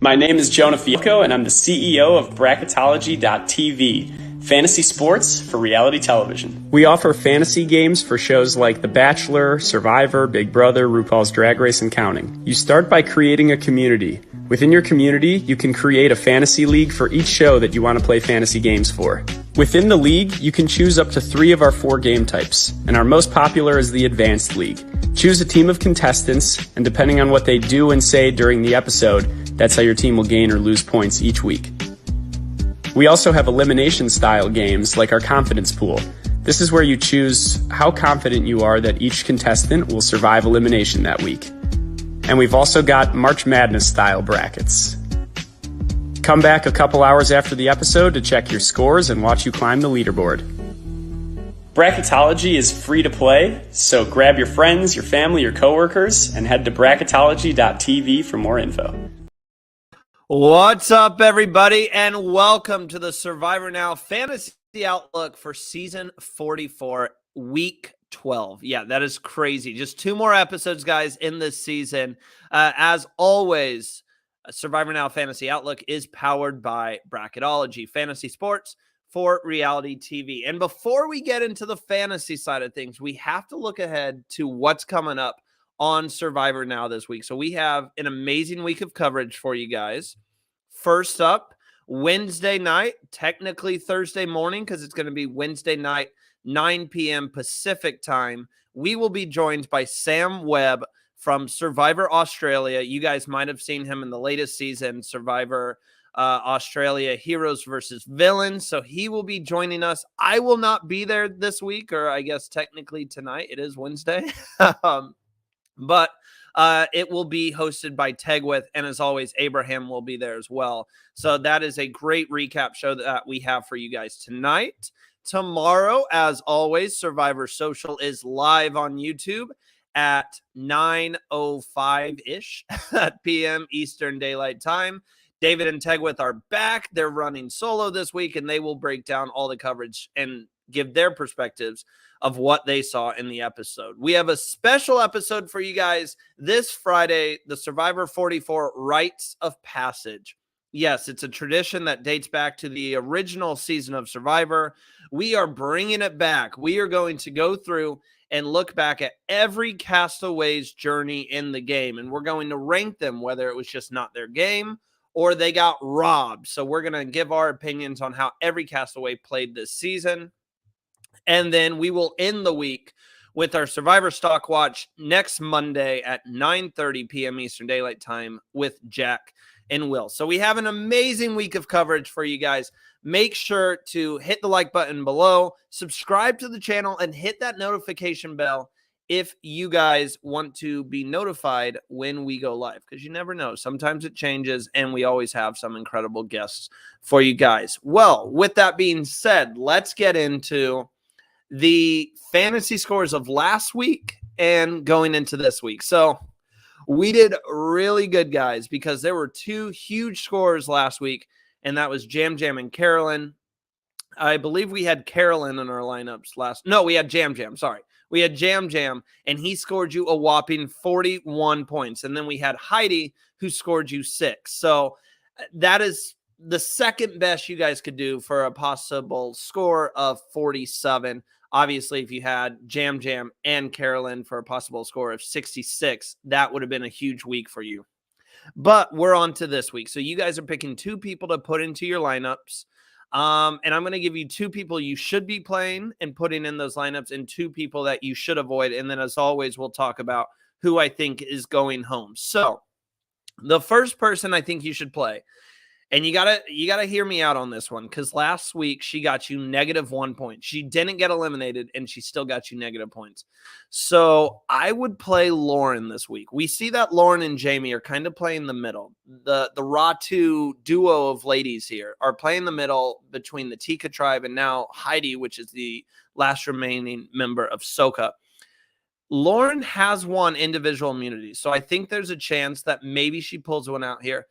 My name is Jonah Fiocco, and I'm the CEO of Bracketology.tv, fantasy sports for reality television. We offer fantasy games for shows like The Bachelor, Survivor, Big Brother, RuPaul's Drag Race, and counting. You start by creating a community. Within your community, you can create a fantasy league for each show that you want to play fantasy games for. Within the league, you can choose up to 3 of our 4 game types, and our most popular is the Advanced League. Choose a team of contestants, and depending on what they do and say during the episode, that's how your team will gain or lose points each week. We also have elimination-style games like our Confidence Pool. This is where you choose how confident you are that each contestant will survive elimination that week. And we've also got March Madness-style brackets. Come back a couple hours after the episode to check your scores and watch you climb the leaderboard. Bracketology is free to play, so grab your friends, your family, your coworkers, and head to Bracketology.tv for more info. What's up, everybody, and welcome to the Survivor Now Fantasy Outlook for Season 44, Week 12. Yeah, that is crazy. Just 2 more episodes, guys, in this season. As always, Survivor Now Fantasy Outlook is powered by Bracketology, fantasy sports for reality TV. And before we get into the fantasy side of things, we have to look ahead to what's coming up on Survivor Now this week. So we have an amazing week of coverage for you guys. First up, Wednesday night, technically Thursday morning, because it's going to be Wednesday night, 9 p.m. Pacific time. We will be joined by Sam Webb from Survivor Australia. You guys might have seen him in the latest season, Survivor Australia Heroes versus Villains. So he will be joining us. I will not be there this week, or I guess technically tonight. It is Wednesday. But it will be hosted by Tegwith, and as always, Abraham will be there as well. So that is a great recap show that we have for you guys tonight. Tomorrow, as always, Survivor Social is live on YouTube at 9:05-ish p.m. Eastern Daylight Time. David and Tegwith are back. They're running solo this week, and they will break down all the coverage and give their perspectives of what they saw in the episode. We have a special episode for you guys this Friday, the Survivor 44 Rites of Passage. Yes, it's a tradition that dates back to the original season of Survivor. We are bringing it back. We are going to go through and look back at every castaway's journey in the game, and we're going to rank them, whether it was just not their game or they got robbed. So we're going to give our opinions on how every castaway played this season. And then we will end the week with our Survivor Stock Watch next Monday at 9:30 p.m. Eastern Daylight Time with Jack and Will. So we have an amazing week of coverage for you guys. Make sure to hit the like button below, subscribe to the channel, and hit that notification bell if you guys want to be notified when we go live, because you never know. Sometimes it changes, and we always have some incredible guests for you guys. Well, with that being said, let's get into the fantasy scores of last week and going into this week. So we did really good, guys, because there were 2 huge scores last week, and that was Jam Jam and Carolyn. I believe we had Carolyn in our lineups we had Jam Jam, sorry. We had Jam Jam, and he scored you a whopping 41 points. And then we had Heidi, who scored you 6. So that is the second best you guys could do for a possible score of 47. Obviously, if you had Jam Jam and Carolyn for a possible score of 66, that would have been a huge week for you. But we're on to this week. So you guys are picking 2 people to put into your lineups. And I'm going to give you 2 people you should be playing and putting in those lineups, and 2 people that you should avoid. And then, as always, we'll talk about who I think is going home. So the first person I think you should play, and you gotta hear me out on this one, because last week she got you -1 point. She didn't get eliminated, and she still got you negative points. So I would play Lauren this week. We see that Lauren and Jamie are kind of playing the middle. The Ratu duo of ladies here are playing the middle between the Tika tribe and now Heidi, which is the last remaining member of Soka. Lauren has won individual immunity, so I think there's a chance that maybe she pulls one out here.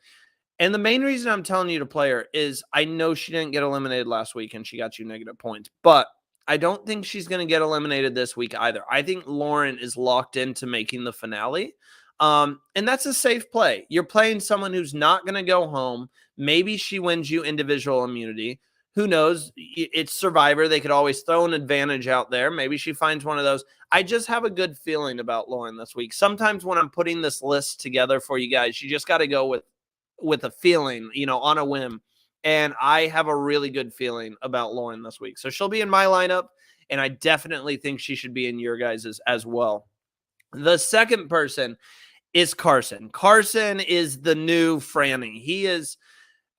And the main reason I'm telling you to play her is I know she didn't get eliminated last week and she got you negative points, but I don't think she's going to get eliminated this week either. I think Lauren is locked into making the finale. And that's a safe play. You're playing someone who's not going to go home. Maybe she wins you individual immunity. Who knows? It's Survivor. They could always throw an advantage out there. Maybe she finds one of those. I just have a good feeling about Lauren this week. Sometimes when I'm putting this list together for you guys, you just got to go with a feeling, on a whim. And I have a really good feeling about Lauren this week. So she'll be in my lineup, and I definitely think she should be in your guys's as well. The second person is Carson. Carson is the new Franny. He is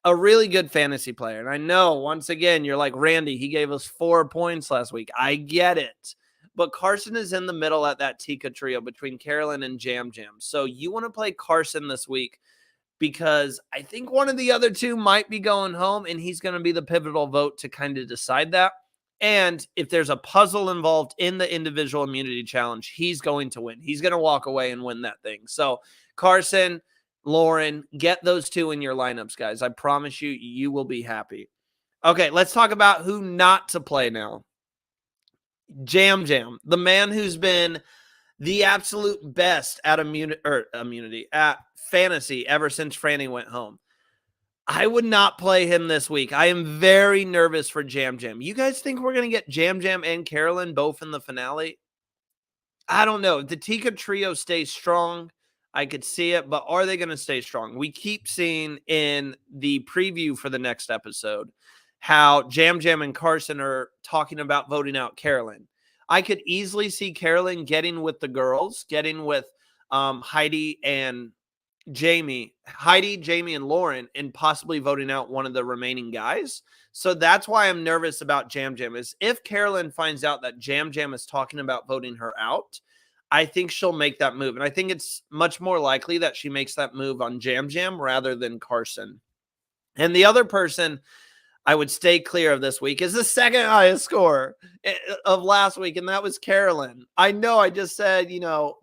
a really good fantasy player. And I know, once again, you're like, Randy, he gave us 4 points last week. I get it. But Carson is in the middle at that Tika trio between Carolyn and Jam Jam. So you want to play Carson this week because I think one of the other two might be going home, and he's going to be the pivotal vote to kind of decide that. And if there's a puzzle involved in the individual immunity challenge, he's going to win. He's going to walk away and win that thing. So Carson, Lauren, get those two in your lineups, guys. I promise you, you will be happy. Okay, let's talk about who not to play now. Jam Jam, the man who's been the absolute best at immunity, at fantasy ever since Franny went home. I would not play him this week. I am very nervous for Jam Jam. You guys think we're going to get Jam Jam and Carolyn both in the finale? I don't know. The Tika trio stays strong. I could see it, but are they going to stay strong? We keep seeing in the preview for the next episode how Jam Jam and Carson are talking about voting out Carolyn. I could easily see Carolyn getting with the girls, getting with Heidi, Jamie, and Lauren, and possibly voting out one of the remaining guys. So that's why I'm nervous about Jam Jam, is if Carolyn finds out that Jam Jam is talking about voting her out, I think she'll make that move. And I think it's much more likely that she makes that move on Jam Jam rather than Carson. And the other person I would stay clear of this week is the second highest score of last week, and that was Carolyn. I know I just said,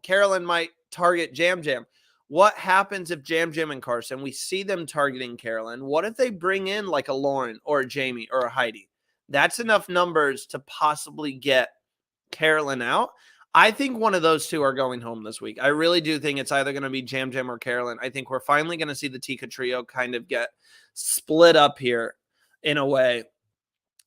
Carolyn might target Jam Jam. What happens if Jam Jam and Carson, we see them targeting Carolyn? What if they bring in like a Lauren or a Jamie or a Heidi? That's enough numbers to possibly get Carolyn out. I think one of those two are going home this week. I really do think it's either going to be Jam Jam or Carolyn. I think we're finally going to see the Tika trio kind of get split up here in a way.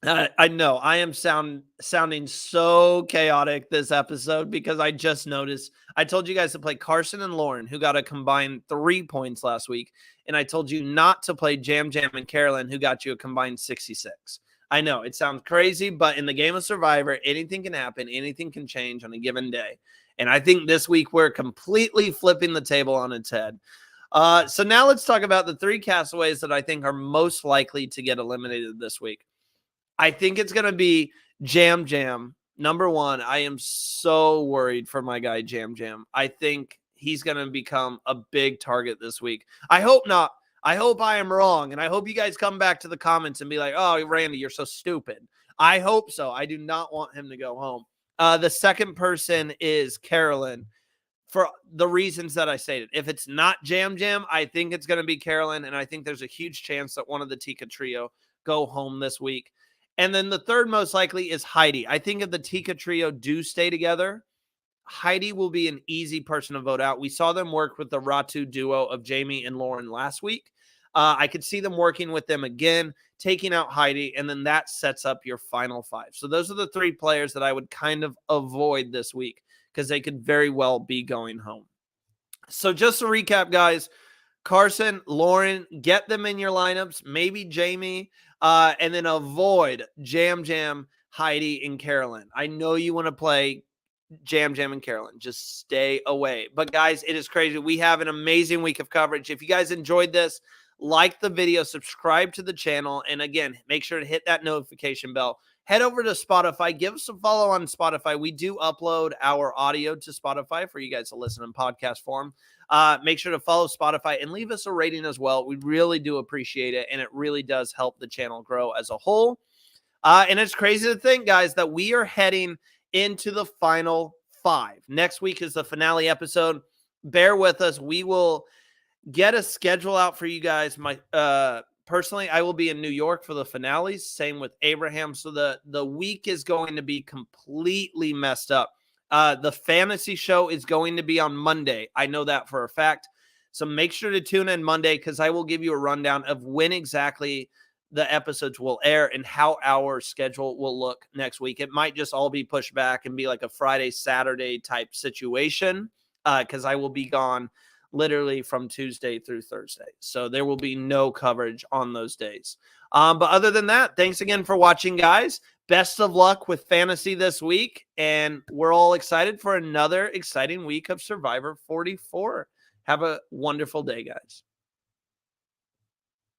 I know I am sounding so chaotic this episode because I just noticed I told you guys to play Carson and Lauren, who got a combined 3 points last week. And I told you not to play Jam Jam and Carolyn, who got you a combined 66. I know it sounds crazy, but in the game of Survivor, anything can happen. Anything can change on a given day. And I think this week we're completely flipping the table on its head. So now let's talk about the 3 castaways that I think are most likely to get eliminated this week. I think it's going to be Jam Jam. Number one, I am so worried for my guy Jam Jam. I think he's going to become a big target this week. I hope not. I hope I am wrong, and I hope you guys come back to the comments and be like, oh, Randy, you're so stupid. I hope so. I do not want him to go home. The second person is Carolyn, for the reasons that I stated. If it's not Jam Jam, I think it's going to be Carolyn, and I think there's a huge chance that one of the Tika trio go home this week. And then the third most likely is Heidi. I think if the Tika trio do stay together, Heidi will be an easy person to vote out. We saw them work with the Ratu duo of Jamie and Lauren last week. I could see them working with them again, taking out Heidi, and then that sets up your final 5. So those are the 3 players that I would kind of avoid this week because they could very well be going home. So just to recap, guys, Carson, Lauren, get them in your lineups, maybe Jamie, and then avoid Jam Jam, Heidi, and Carolyn. I know you want to play Jam Jam and Carolyn. Just stay away. But guys, it is crazy. We have an amazing week of coverage. If you guys enjoyed this, like the video, subscribe to the channel, and again, make sure to hit that notification bell. Head over to Spotify. Give us a follow on Spotify. We do upload our audio to Spotify for you guys to listen in podcast form. Make sure to follow Spotify and leave us a rating as well. We really do appreciate it, and it really does help the channel grow as a whole. And it's crazy to think, guys, that we are heading into the final 5. Next week is the finale episode. Bear with us. We will get a schedule out for you guys. Personally, I will be in New York for the finales. Same with Abraham. So the week is going to be completely messed up. The fantasy show is going to be on Monday. I know that for a fact. So make sure to tune in Monday because I will give you a rundown of when exactly the episodes will air and how our schedule will look next week. It might just all be pushed back and be like a Friday, Saturday type situation because I will be gone literally from Tuesday through Thursday. So there will be no coverage on those days. But other than that, thanks again for watching, guys. Best of luck with fantasy this week. And we're all excited for another exciting week of Survivor 44. Have a wonderful day, guys.